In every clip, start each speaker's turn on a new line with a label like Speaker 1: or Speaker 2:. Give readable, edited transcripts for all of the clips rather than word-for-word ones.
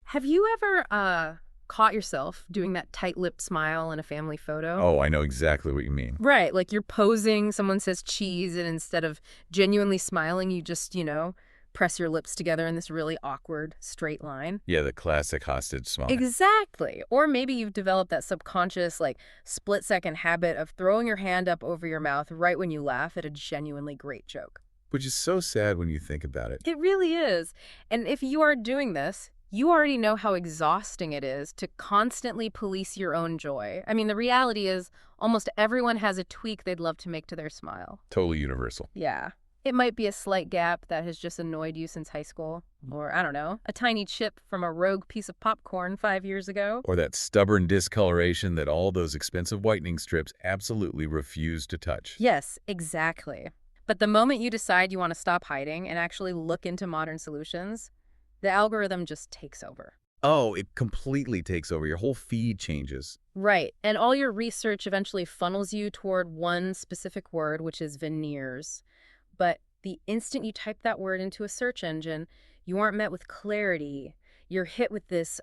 Speaker 1: Have you ever caught yourself doing that tight-lipped smile in a family photo?
Speaker 2: Oh, I know exactly what you mean.
Speaker 1: Right, like you're posing, someone says cheese, and instead of genuinely smiling, you just, press your lips together in this really awkward straight line.
Speaker 2: Yeah, the classic hostage smile.
Speaker 1: Exactly. Or maybe you've developed that subconscious, like, split-second habit of throwing your hand up over your mouth right when you laugh at a genuinely great joke.
Speaker 2: Which is so sad when you think about it.
Speaker 1: It really is. And if you are doing this, you already know how exhausting it is to constantly police your own joy. I mean, the reality is almost everyone has a tweak they'd love to make to their smile.
Speaker 2: Totally universal.
Speaker 1: Yeah. It might be a slight gap that has just annoyed you since high school. Or, I don't know, a tiny chip from a rogue piece of popcorn 5 years ago.
Speaker 2: Or that stubborn discoloration that all those expensive whitening strips absolutely refuse to touch.
Speaker 1: Yes, exactly. But the moment you decide you want to stop hiding and actually look into modern solutions, the algorithm just takes over.
Speaker 2: Oh, it completely takes over. Your whole feed changes.
Speaker 1: Right. And all your research eventually funnels you toward one specific word, which is veneers. But the instant you type that word into a search engine, you aren't met with clarity. You're hit with this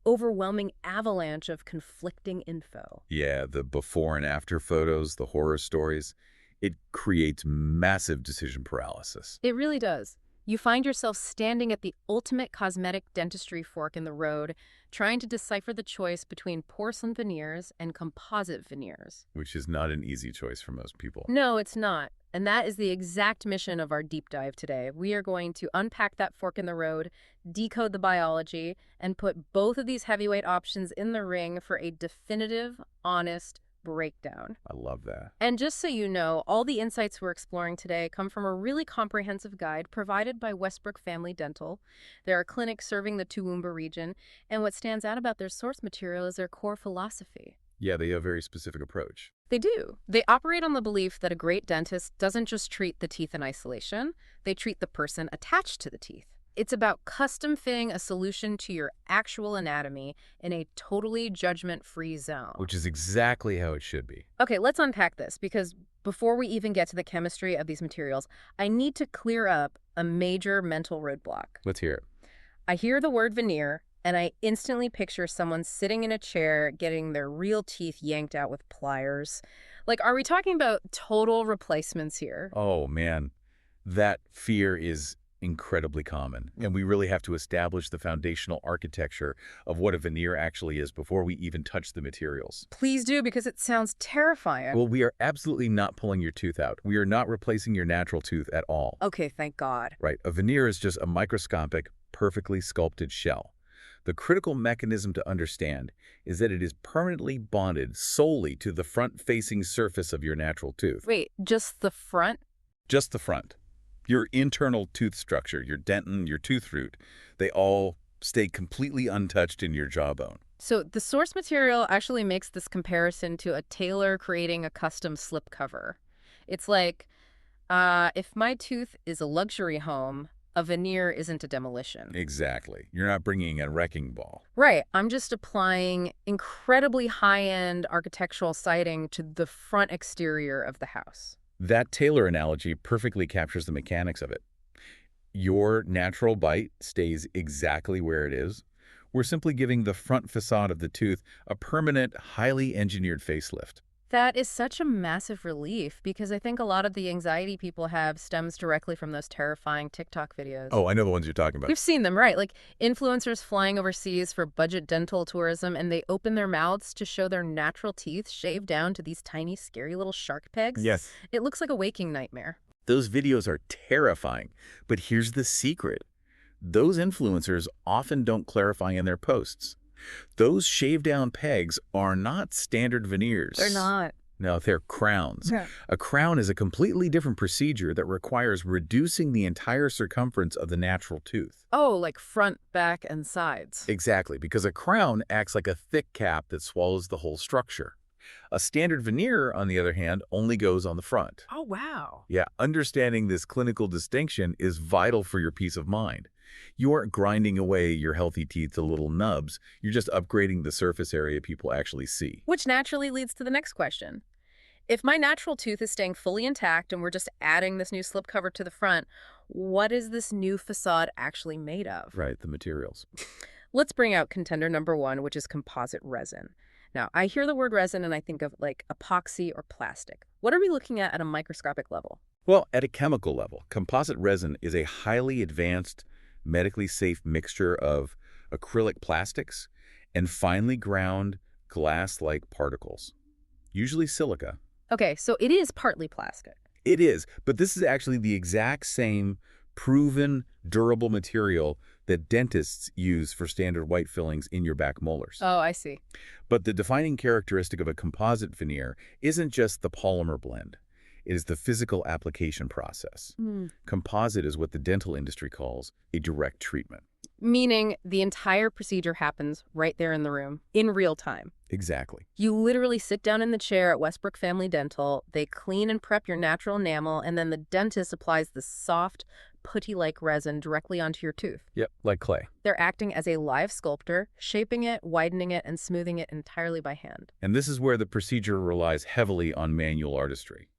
Speaker 1: overwhelming avalanche of conflicting info.
Speaker 2: Yeah, the before and after photos, the horror stories. It creates massive decision paralysis.
Speaker 1: It really does. You find yourself standing at the ultimate cosmetic dentistry fork in the road, trying to decipher the choice between porcelain veneers and composite veneers.
Speaker 2: Which is not an easy choice for most people.
Speaker 1: No, it's not. And that is the exact mission of our deep dive today. We are going to unpack that fork in the road, decode the biology, and put both of these heavyweight options in the ring for a definitive, honest breakdown.
Speaker 2: I love that.
Speaker 1: And just so you know, all the insights we're exploring today come from a really comprehensive guide provided by Westbrook Family Dental. There are clinics serving the Toowoomba region, and what stands out about their source material is their core philosophy.
Speaker 2: Yeah, they have a very specific approach.
Speaker 1: They do. They operate on the belief that a great dentist doesn't just treat the teeth in isolation, they treat the person attached to the teeth. It's about custom fitting a solution to your actual anatomy in a totally judgment-free zone.
Speaker 2: Which is exactly how it should be.
Speaker 1: Okay, let's unpack this, because before we even get to the chemistry of these materials, I need to clear up a major mental roadblock.
Speaker 2: Let's hear it.
Speaker 1: I hear the word veneer, and I instantly picture someone sitting in a chair getting their real teeth yanked out with pliers. Like, are we talking about total replacements here?
Speaker 2: Oh, man. That fear is incredibly common, and we really have to establish the foundational architecture of what a veneer actually is before we even touch the materials.
Speaker 1: Please do, because it sounds terrifying.
Speaker 2: Well, we are absolutely not pulling your tooth out. We are not replacing your natural tooth at all.
Speaker 1: Okay, thank God.
Speaker 2: Right. A veneer is just a microscopic, perfectly sculpted shell. The critical mechanism to understand is that it is permanently bonded solely to the front-facing surface of your natural tooth.
Speaker 1: Wait, just the front?
Speaker 2: Just the front. Your internal tooth structure, your dentin, your tooth root, they all stay completely untouched in your jawbone.
Speaker 1: So the source material actually makes this comparison to a tailor creating a custom slipcover. It's like, if my tooth is a luxury home, a veneer isn't a demolition.
Speaker 2: Exactly. You're not bringing a wrecking ball.
Speaker 1: Right. I'm just applying incredibly high-end architectural siding to the front exterior of the house.
Speaker 2: That tailor analogy perfectly captures the mechanics of it. Your natural bite stays exactly where it is. We're simply giving the front facade of the tooth a permanent, highly engineered facelift.
Speaker 1: That is such a massive relief, because I think a lot of the anxiety people have stems directly from those terrifying TikTok videos.
Speaker 2: Oh, I know the ones you're talking about.
Speaker 1: We've seen them, right? Like influencers flying overseas for budget dental tourism, and they open their mouths to show their natural teeth shaved down to these tiny, scary little shark pegs.
Speaker 2: Yes.
Speaker 1: It looks like a waking nightmare.
Speaker 2: Those videos are terrifying, but here's the secret. Those influencers often don't clarify in their posts. Those shaved-down pegs are not standard veneers.
Speaker 1: They're not.
Speaker 2: No, they're crowns.
Speaker 1: Yeah.
Speaker 2: A crown is a completely different procedure that requires reducing the entire circumference of the natural tooth.
Speaker 1: Oh, like front, back, and sides.
Speaker 2: Exactly, because a crown acts like a thick cap that swallows the whole structure. A standard veneer, on the other hand, only goes on the front.
Speaker 1: Oh, wow.
Speaker 2: Yeah, understanding this clinical distinction is vital for your peace of mind. You aren't grinding away your healthy teeth to little nubs. You're just upgrading the surface area people actually see.
Speaker 1: Which naturally leads to the next question. If my natural tooth is staying fully intact and we're just adding this new slipcover to the front, what is this new facade actually made of?
Speaker 2: Right, the materials.
Speaker 1: Let's bring out contender number one, which is composite resin. Now, I hear the word resin and I think of like epoxy or plastic. What are we looking at a microscopic level?
Speaker 2: Well, at a chemical level, composite resin is a highly advanced, medically safe mixture of acrylic plastics and finely ground glass-like particles, usually silica.
Speaker 1: Okay, so it is partly plastic.
Speaker 2: It is, but this is actually the exact same proven, durable material that dentists use for standard white fillings in your back molars.
Speaker 1: Oh, I see.
Speaker 2: But the defining characteristic of a composite veneer isn't just the polymer blend. It is the physical application process. Composite is what the dental industry calls a direct treatment.
Speaker 1: Meaning the entire procedure happens right there in the room, in real time.
Speaker 2: Exactly.
Speaker 1: You literally sit down in the chair at Westbrook Family Dental, they clean and prep your natural enamel, and then the dentist applies the soft, putty-like resin directly onto your tooth.
Speaker 2: Yep, like clay.
Speaker 1: They're acting as a live sculptor, shaping it, widening it, and smoothing it entirely by hand.
Speaker 2: And this is where the procedure relies heavily on manual artistry.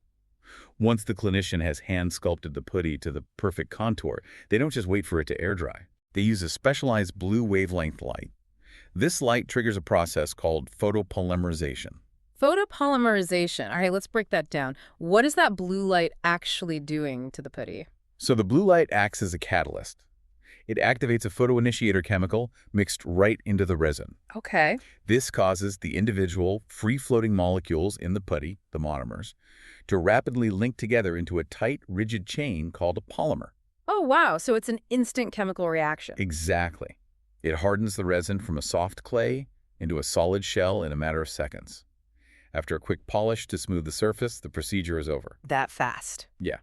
Speaker 2: Once the clinician has hand-sculpted the putty to the perfect contour, they don't just wait for it to air dry. They use a specialized blue wavelength light. This light triggers a process called photopolymerization.
Speaker 1: Photopolymerization. All right, let's break that down. What is that blue light actually doing to the putty?
Speaker 2: So the blue light acts as a catalyst. It activates a photoinitiator chemical mixed right into the resin.
Speaker 1: Okay.
Speaker 2: This causes the individual free-floating molecules in the putty, the monomers, to rapidly link together into a tight, rigid chain called a polymer.
Speaker 1: Oh, wow. So it's an instant chemical reaction.
Speaker 2: Exactly. It hardens the resin from a soft clay into a solid shell in a matter of seconds. After a quick polish to smooth the surface, the procedure is over.
Speaker 1: That fast.
Speaker 2: Yeah.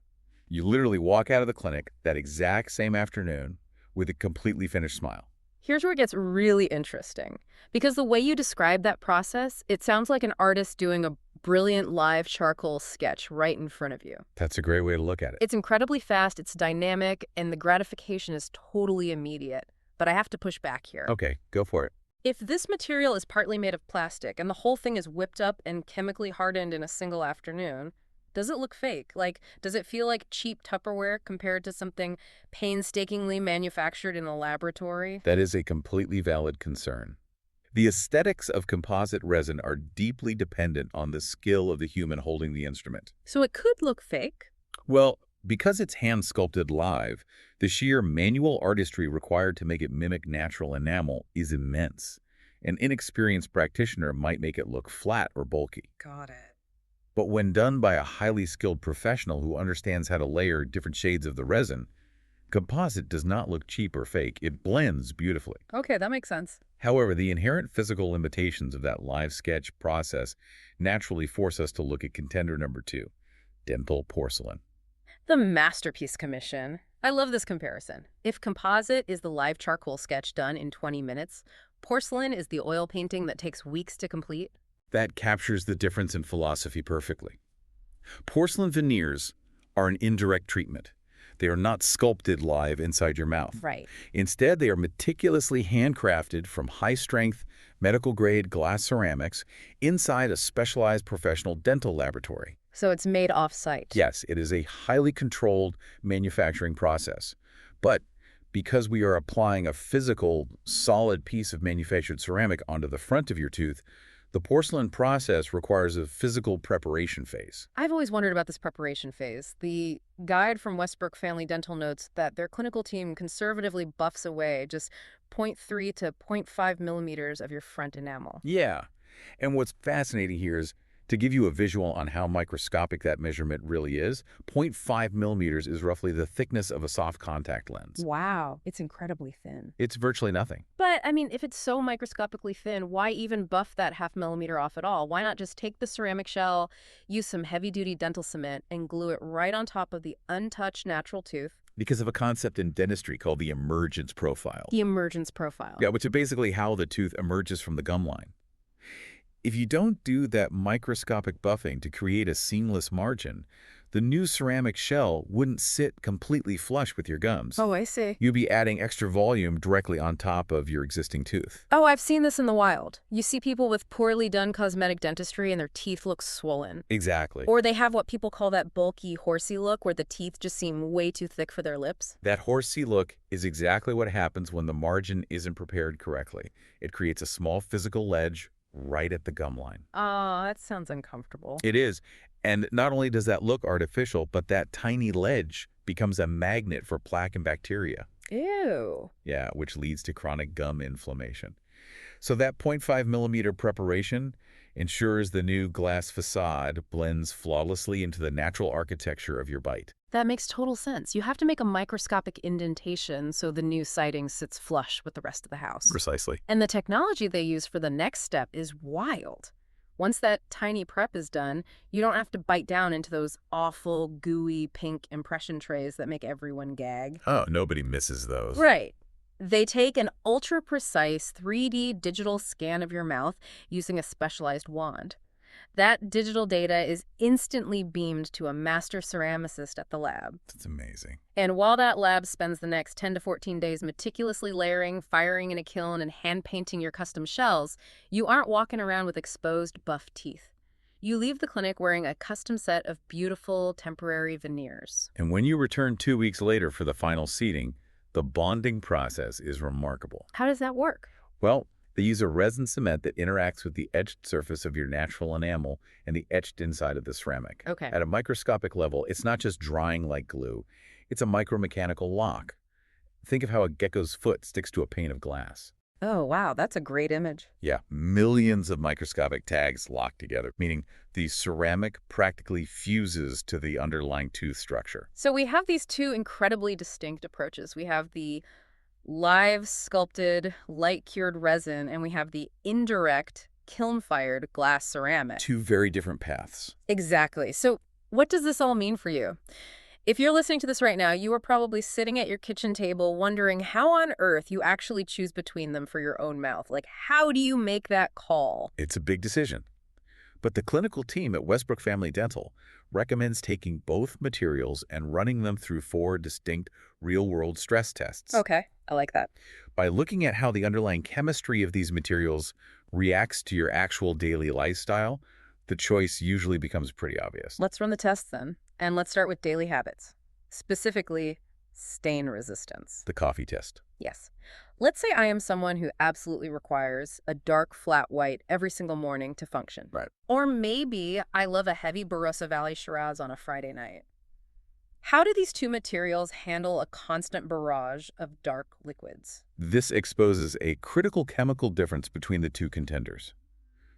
Speaker 2: You literally walk out of the clinic that exact same afternoon with a completely finished smile.
Speaker 1: Here's where it gets really interesting. Because the way you describe that process, it sounds like an artist doing a brilliant live charcoal sketch right in front of you.
Speaker 2: That's a great way to look at it.
Speaker 1: It's incredibly fast, it's dynamic, and the gratification is totally immediate. But I have to push back here.
Speaker 2: Okay, go for it.
Speaker 1: If this material is partly made of plastic and the whole thing is whipped up and chemically hardened in a single afternoon, does it look fake? Like, does it feel like cheap Tupperware compared to something painstakingly manufactured in a laboratory?
Speaker 2: That is a completely valid concern. The aesthetics of composite resin are deeply dependent on the skill of the human holding the instrument.
Speaker 1: So it could look fake.
Speaker 2: Well, because it's hand-sculpted live, the sheer manual artistry required to make it mimic natural enamel is immense. An inexperienced practitioner might make it look flat or bulky.
Speaker 1: Got it.
Speaker 2: But when done by a highly skilled professional who understands how to layer different shades of the resin, composite does not look cheap or fake. It blends beautifully.
Speaker 1: Okay, that makes sense.
Speaker 2: However, the inherent physical limitations of that live sketch process naturally force us to look at contender number 2, dental porcelain.
Speaker 1: The Masterpiece Commission. I love this comparison. If composite is the live charcoal sketch done in 20 minutes, porcelain is the oil painting that takes weeks to complete.
Speaker 2: That captures the difference in philosophy perfectly. Porcelain veneers are an indirect treatment. They are not sculpted live inside your mouth.
Speaker 1: Right.
Speaker 2: Instead, they are meticulously handcrafted from high-strength, medical-grade glass ceramics inside a specialized professional dental laboratory.
Speaker 1: So it's made off-site.
Speaker 2: Yes, it is a highly controlled manufacturing process. But because we are applying a physical, solid piece of manufactured ceramic onto the front of your tooth, the porcelain process requires a physical preparation phase.
Speaker 1: I've always wondered about this preparation phase. The guide from Westbrook Family Dental notes that their clinical team conservatively buffs away just 0.3 to 0.5 millimeters of your front enamel.
Speaker 2: Yeah, and what's fascinating here is, to give you a visual on how microscopic that measurement really is, 0.5 millimeters is roughly the thickness of a soft contact lens.
Speaker 1: Wow, it's incredibly thin.
Speaker 2: It's virtually nothing.
Speaker 1: But, I mean, if it's so microscopically thin, why even buff that ½ millimeter off at all? Why not just take the ceramic shell, use some heavy-duty dental cement, and glue it right on top of the untouched natural tooth?
Speaker 2: Because of a concept in dentistry called the emergence profile.
Speaker 1: The emergence profile.
Speaker 2: Yeah, which is basically how the tooth emerges from the gum line. If you don't do that microscopic buffing to create a seamless margin, the new ceramic shell wouldn't sit completely flush with your gums.
Speaker 1: Oh, I see.
Speaker 2: You'd be adding extra volume directly on top of your existing tooth.
Speaker 1: Oh, I've seen this in the wild. You see people with poorly done cosmetic dentistry and their teeth look swollen.
Speaker 2: Exactly.
Speaker 1: Or they have what people call that bulky, horsey look where the teeth just seem way too thick for their lips.
Speaker 2: That horsey look is exactly what happens when the margin isn't prepared correctly. It creates a small physical ledge right at the gum line.
Speaker 1: Oh, that sounds uncomfortable.
Speaker 2: It is. And not only does that look artificial, but that tiny ledge becomes a magnet for plaque and bacteria.
Speaker 1: Ew.
Speaker 2: Yeah, which leads to chronic gum inflammation. So that 0.5 millimeter preparation ensures the new glass facade blends flawlessly into the natural architecture of your bite.
Speaker 1: That makes total sense. You have to make a microscopic indentation so the new siding sits flush with the rest of the house.
Speaker 2: Precisely.
Speaker 1: And the technology they use for the next step is wild. Once that tiny prep is done, you don't have to bite down into those awful, gooey, pink impression trays that make everyone gag.
Speaker 2: Oh, nobody misses those.
Speaker 1: Right. They take an ultra-precise 3D digital scan of your mouth using a specialized wand. That digital data is instantly beamed to a master ceramicist at the lab.
Speaker 2: That's amazing.
Speaker 1: And while that lab spends the next 10 to 14 days meticulously layering, firing in a kiln, and hand-painting your custom shells, you aren't walking around with exposed, buff teeth. You leave the clinic wearing a custom set of beautiful, temporary veneers.
Speaker 2: And when you return 2 weeks later for the final seating, the bonding process is remarkable.
Speaker 1: How does that work?
Speaker 2: Well, they use a resin cement that interacts with the etched surface of your natural enamel and the etched inside of the ceramic.
Speaker 1: Okay.
Speaker 2: At a microscopic level, it's not just drying like glue. It's a micromechanical lock. Think of how a gecko's foot sticks to a pane of glass.
Speaker 1: Oh, wow, that's a great image.
Speaker 2: Yeah, millions of microscopic tags locked together, meaning the ceramic practically fuses to the underlying tooth structure.
Speaker 1: So we have these two incredibly distinct approaches. We have the live sculpted, light-cured resin, and we have the indirect, kiln-fired glass ceramic.
Speaker 2: Two very different paths.
Speaker 1: Exactly. So what does this all mean for you? If you're listening to this right now, you are probably sitting at your kitchen table wondering how on earth you actually choose between them for your own mouth. Like, how do you make that call?
Speaker 2: It's a big decision. But the clinical team at Westbrook Family Dental recommends taking both materials and running them through 4 distinct real-world stress tests.
Speaker 1: Okay, I like that.
Speaker 2: By looking at how the underlying chemistry of these materials reacts to your actual daily lifestyle, the choice usually becomes pretty obvious.
Speaker 1: Let's run the tests then. And let's start with daily habits, specifically stain resistance.
Speaker 2: The coffee test.
Speaker 1: Yes. Let's say I am someone who absolutely requires a dark, flat white every single morning to function.
Speaker 2: Right.
Speaker 1: Or maybe I love a heavy Barossa Valley Shiraz on a Friday night. How do these two materials handle a constant barrage of dark liquids?
Speaker 2: This exposes a critical chemical difference between the two contenders.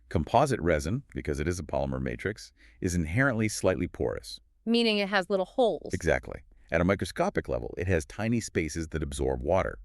Speaker 2: Composite resin, because it is a polymer matrix, is inherently slightly porous.
Speaker 1: Meaning it has little holes.
Speaker 2: Exactly. At a microscopic level, it has tiny spaces that absorb water.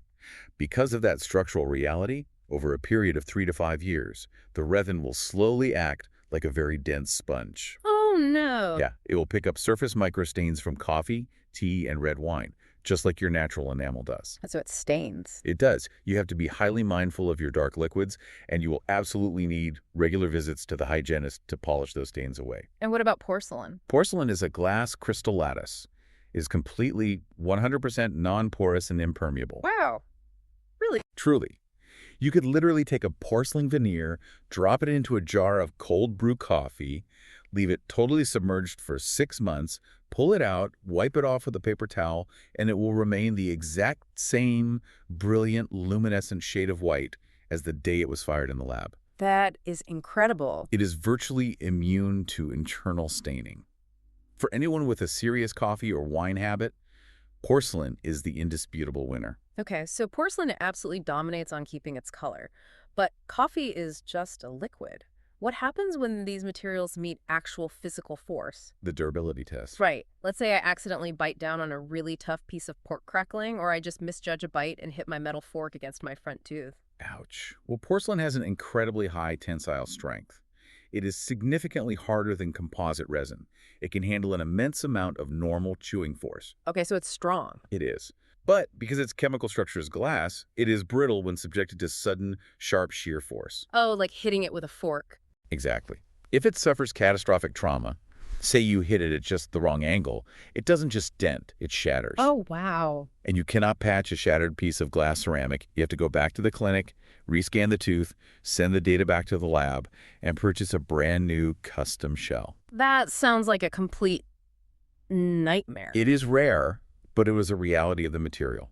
Speaker 2: Because of that structural reality, over a period of 3 to 5 years, the resin will slowly act like a very dense sponge.
Speaker 1: Oh, no.
Speaker 2: Yeah, it will pick up surface microstains from coffee, tea, and red wine, just like your natural enamel does.
Speaker 1: So it stains.
Speaker 2: It does. You have to be highly mindful of your dark liquids, and you will absolutely need regular visits to the hygienist to polish those stains away.
Speaker 1: And what about porcelain?
Speaker 2: Porcelain is a glass crystal lattice. It is completely 100% non-porous and impermeable.
Speaker 1: Wow. Really?
Speaker 2: Truly. You could literally take a porcelain veneer, drop it into a jar of cold brew coffee, leave it totally submerged for 6 months, pull it out, wipe it off with a paper towel, and it will remain the exact same brilliant, luminescent shade of white as the day it was fired in the lab.
Speaker 1: That is incredible.
Speaker 2: It is virtually immune to internal staining. For anyone with a serious coffee or wine habit, porcelain is the indisputable winner.
Speaker 1: Okay, so porcelain absolutely dominates on keeping its color, but coffee is just a liquid. What happens when these materials meet actual physical force?
Speaker 2: The durability test.
Speaker 1: Right. Let's say I accidentally bite down on a really tough piece of pork crackling, or I just misjudge a bite and hit my metal fork against my front tooth.
Speaker 2: Ouch. Well, porcelain has an incredibly high tensile strength. It is significantly harder than composite resin. It can handle an immense amount of normal chewing force.
Speaker 1: Okay, so it's strong.
Speaker 2: It is. But because its chemical structure is glass, it is brittle when subjected to sudden, sharp shear force.
Speaker 1: Oh, like hitting it with a fork.
Speaker 2: Exactly. If it suffers catastrophic trauma, Say you hit it at just the wrong angle, it doesn't just dent, it shatters.
Speaker 1: Oh, wow.
Speaker 2: And you cannot patch a shattered piece of glass ceramic. You have to go back to the clinic, rescan the tooth, send the data back to the lab, and purchase a brand new custom shell.
Speaker 1: That sounds like a complete nightmare.
Speaker 2: It is rare, but it was a reality of the material.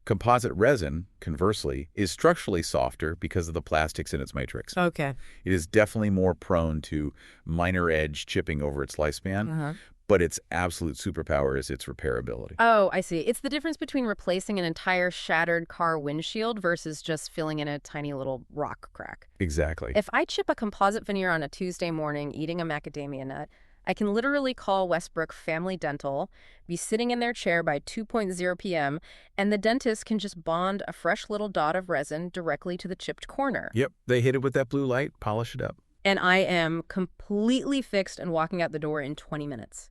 Speaker 2: Composite resin, conversely, is structurally softer because of the plastics in its matrix.
Speaker 1: Okay.
Speaker 2: It is definitely more prone to minor edge chipping over its lifespan, but its absolute superpower is its repairability.
Speaker 1: Oh, I see. It's the difference between replacing an entire shattered car windshield versus just filling in a tiny little rock crack.
Speaker 2: Exactly.
Speaker 1: If I chip a composite veneer on a Tuesday morning eating a macadamia nut, I can literally call Westbrook Family Dental, be sitting in their chair by 2:00 p.m., and the dentist can just bond a fresh little dot of resin directly to the chipped corner.
Speaker 2: Yep, they hit it with that blue light, polish it up.
Speaker 1: And I am completely fixed and walking out the door in 20 minutes.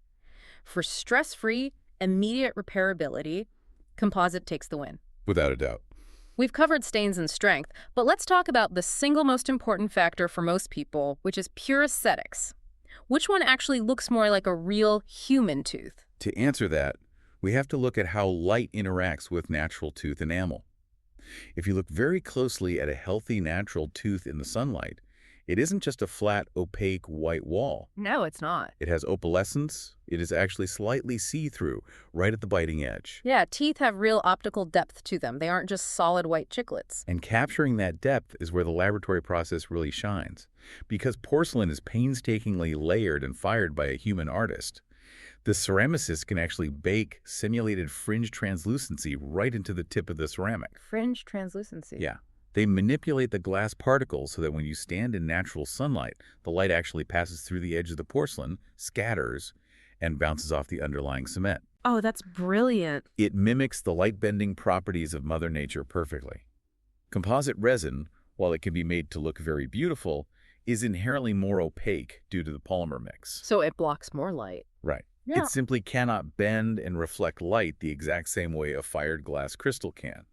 Speaker 1: For stress-free, immediate repairability, composite takes the win.
Speaker 2: Without a doubt.
Speaker 1: We've covered stains and strength, but let's talk about the single most important factor for most people, which is pure aesthetics. Which one actually looks more like a real human tooth?
Speaker 2: To answer that, we have to look at how light interacts with natural tooth enamel. If you look very closely at a healthy natural tooth in the sunlight, it isn't just a flat, opaque white wall.
Speaker 1: No, it's not.
Speaker 2: It has opalescence. It is actually slightly see-through, right at the biting edge.
Speaker 1: Yeah, teeth have real optical depth to them. They aren't just solid white chiclets.
Speaker 2: And capturing that depth is where the laboratory process really shines. Because porcelain is painstakingly layered and fired by a human artist, the ceramicist can actually bake simulated fringe translucency right into the tip of the ceramic.
Speaker 1: Fringe translucency.
Speaker 2: Yeah. They manipulate the glass particles so that when you stand in natural sunlight, the light actually passes through the edge of the porcelain, scatters, and bounces off the underlying cement.
Speaker 1: Oh, that's brilliant.
Speaker 2: It mimics the light-bending properties of Mother Nature perfectly. Composite resin, while it can be made to look very beautiful, is inherently more opaque due to the polymer mix.
Speaker 1: So it blocks more light.
Speaker 2: Right.
Speaker 1: Yeah.
Speaker 2: It simply cannot bend and reflect light the exact same way a fired glass crystal can.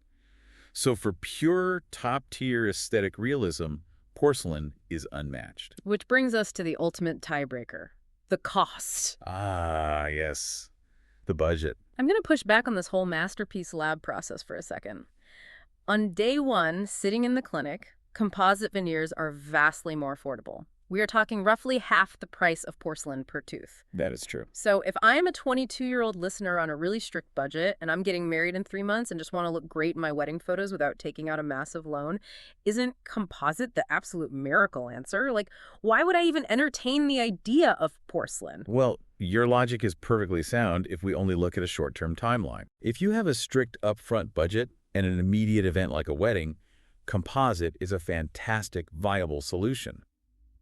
Speaker 2: So for pure top-tier aesthetic realism, porcelain is unmatched.
Speaker 1: Which brings us to the ultimate tiebreaker, the cost.
Speaker 2: Ah, yes. The budget.
Speaker 1: I'm going to push back on this whole masterpiece lab process for a second. On day one, sitting in the clinic, composite veneers are vastly more affordable. We are talking roughly half the price of porcelain per tooth.
Speaker 2: That is true.
Speaker 1: So if I'm a 22-year-old listener on a really strict budget and I'm getting married in 3 months and just want to look great in my wedding photos without taking out a massive loan, isn't composite the absolute miracle answer? Like, why would I even entertain the idea of porcelain?
Speaker 2: Well, your logic is perfectly sound if we only look at a short-term timeline. If you have a strict upfront budget and an immediate event like a wedding, composite is a fantastic, viable solution.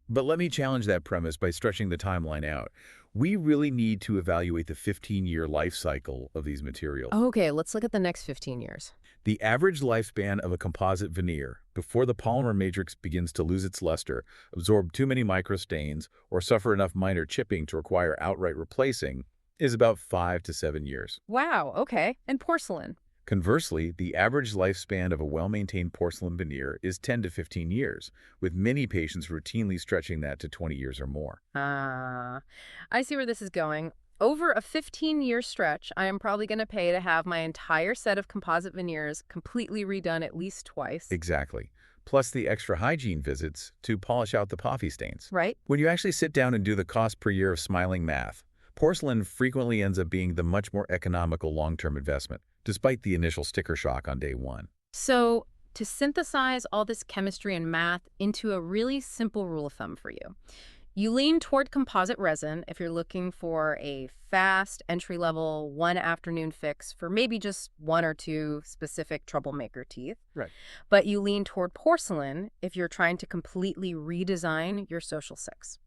Speaker 2: But let me challenge that premise by stretching the timeline out. We really need to evaluate the 15-year life cycle of these materials.
Speaker 1: Okay, let's look at the next 15 years.
Speaker 2: The average lifespan of a composite veneer, before the polymer matrix begins to lose its luster, absorb too many microstains, or suffer enough minor chipping to require outright replacing, is about 5 to 7 years.
Speaker 1: Wow, okay. And porcelain?
Speaker 2: Conversely, the average lifespan of a well-maintained porcelain veneer is 10 to 15 years, with many patients routinely stretching that to 20 years or more.
Speaker 1: I see where this is going. Over a 15-year stretch, I am probably going to pay to have my entire set of composite veneers completely redone at least twice.
Speaker 2: Exactly. Plus the extra hygiene visits to polish out the poppy stains.
Speaker 1: Right?
Speaker 2: When you actually sit down and do the cost per year of smiling math, porcelain frequently ends up being the much more economical long-term investment, despite the initial sticker shock on day one.
Speaker 1: So, to synthesize all this chemistry and math into a really simple rule of thumb for you, you lean toward composite resin if you're looking for a fast, entry-level, one-afternoon fix for maybe just 1 or 2 specific troublemaker teeth.
Speaker 2: Right.
Speaker 1: But you lean toward porcelain if you're trying to completely redesign your social six.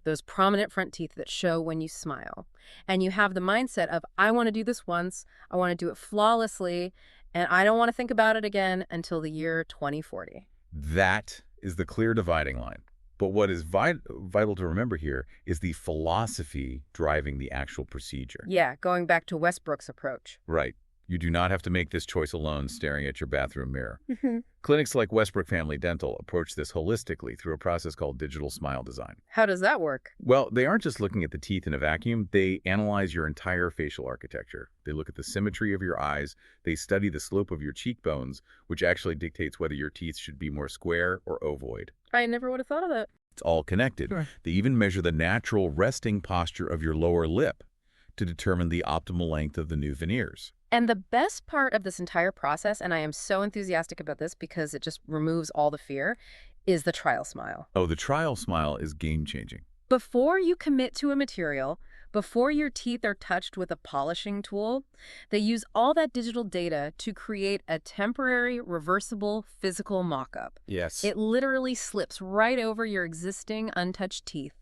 Speaker 1: Those prominent front teeth that show when you smile. And you have the mindset of, I want to do this once, I want to do it flawlessly, and I don't want to think about it again until the year 2040.
Speaker 2: That is the clear dividing line. But what is vital to remember here is the philosophy driving the actual procedure.
Speaker 1: Yeah, going back to Westbrook's approach.
Speaker 2: Right. You do not have to make this choice alone staring at your bathroom mirror.
Speaker 1: Hmm.
Speaker 2: Clinics like Westbrook Family Dental approach this holistically through a process called digital smile design.
Speaker 1: How does that work?
Speaker 2: Well, they aren't just looking at the teeth in a vacuum, they analyze your entire facial architecture. They look at the symmetry of your eyes, they study the slope of your cheekbones, which actually dictates whether your teeth should be more square or ovoid.
Speaker 1: I never would have thought of that.
Speaker 2: It's all connected.
Speaker 1: Sure.
Speaker 2: They even measure the natural resting posture of your lower lip to determine the optimal length of the new veneers.
Speaker 1: And the best part of this entire process, and I am so enthusiastic about this because it just removes all the fear, is the trial smile.
Speaker 2: Oh, the trial smile is game-changing.
Speaker 1: Before you commit to a material, before your teeth are touched with a polishing tool, they use all that digital data to create a temporary, reversible, physical mock-up.
Speaker 2: Yes.
Speaker 1: It literally slips right over your existing untouched teeth.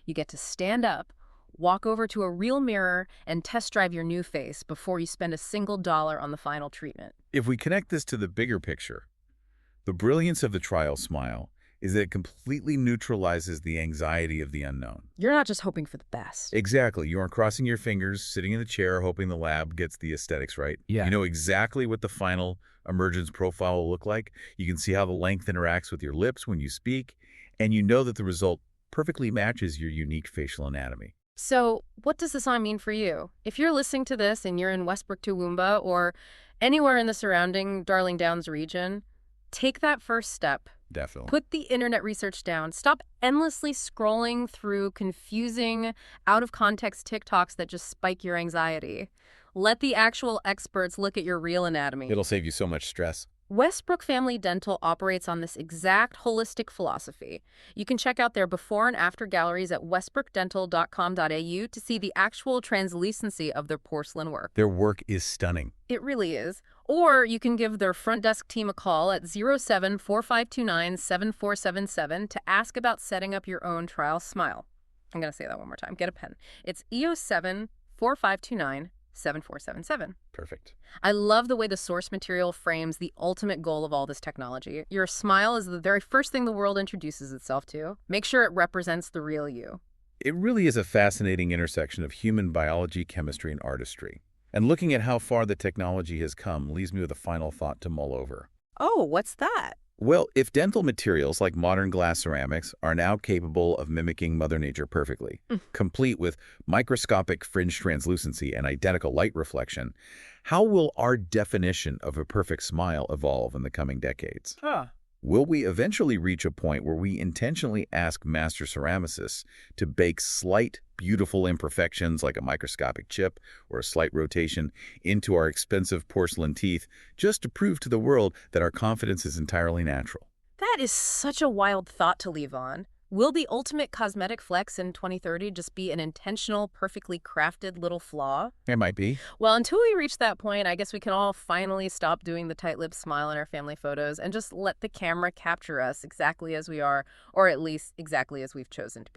Speaker 1: You get to stand up, walk over to a real mirror, and test drive your new face before you spend a single dollar on the final treatment.
Speaker 2: If we connect this to the bigger picture, the brilliance of the trial smile is that it completely neutralizes the anxiety of the unknown.
Speaker 1: You're not just hoping for the best.
Speaker 2: Exactly. You aren't crossing your fingers, sitting in the chair, hoping the lab gets the aesthetics right.
Speaker 3: Yeah.
Speaker 2: You know exactly what the final emergence profile will look like. You can see how the length interacts with your lips when you speak, and you know that the result perfectly matches your unique facial anatomy.
Speaker 1: So what does this all mean for you? If you're listening to this and you're in Westbrook, Toowoomba, or anywhere in the surrounding Darling Downs region, take that first step.
Speaker 2: Definitely.
Speaker 1: Put the internet research down. Stop endlessly scrolling through confusing, out-of-context TikToks that just spike your anxiety. Let the actual experts look at your real anatomy.
Speaker 2: It'll save you so much stress.
Speaker 1: Westbrook Family Dental operates on this exact holistic philosophy. You can check out their before and after galleries at westbrookdental.com.au to see the actual translucency of their porcelain work.
Speaker 2: Their work is stunning.
Speaker 1: It really is. Or you can give their front desk team a call at 07-4529-7477 to ask about setting up your own trial smile. I'm going to say that one more time. Get a pen. It's EO7-4529-7477.
Speaker 2: Perfect.
Speaker 1: I love the way the source material frames the ultimate goal of all this technology. Your smile is the very first thing the world introduces itself to. Make sure it represents the real you.
Speaker 2: It really is a fascinating intersection of human biology, chemistry, and artistry. And looking at how far the technology has come leaves me with a final thought to mull over.
Speaker 1: Oh, what's that?
Speaker 2: Well, if dental materials like modern glass ceramics are now capable of mimicking Mother Nature perfectly, complete with microscopic fringe translucency and identical light reflection, how will our definition of a perfect smile evolve in the coming decades? Will we eventually reach a point where we intentionally ask master ceramicists to bake slight, beautiful imperfections like a microscopic chip or a slight rotation into our expensive porcelain teeth just to prove to the world that our confidence is entirely natural?
Speaker 1: That is such a wild thought to leave on. Will the ultimate cosmetic flex in 2030 just be an intentional, perfectly crafted little flaw?
Speaker 2: It might be.
Speaker 1: Well, until we reach that point, I guess we can all finally stop doing the tight-lipped smile in our family photos and just let the camera capture us exactly as we are, or at least exactly as we've chosen to be.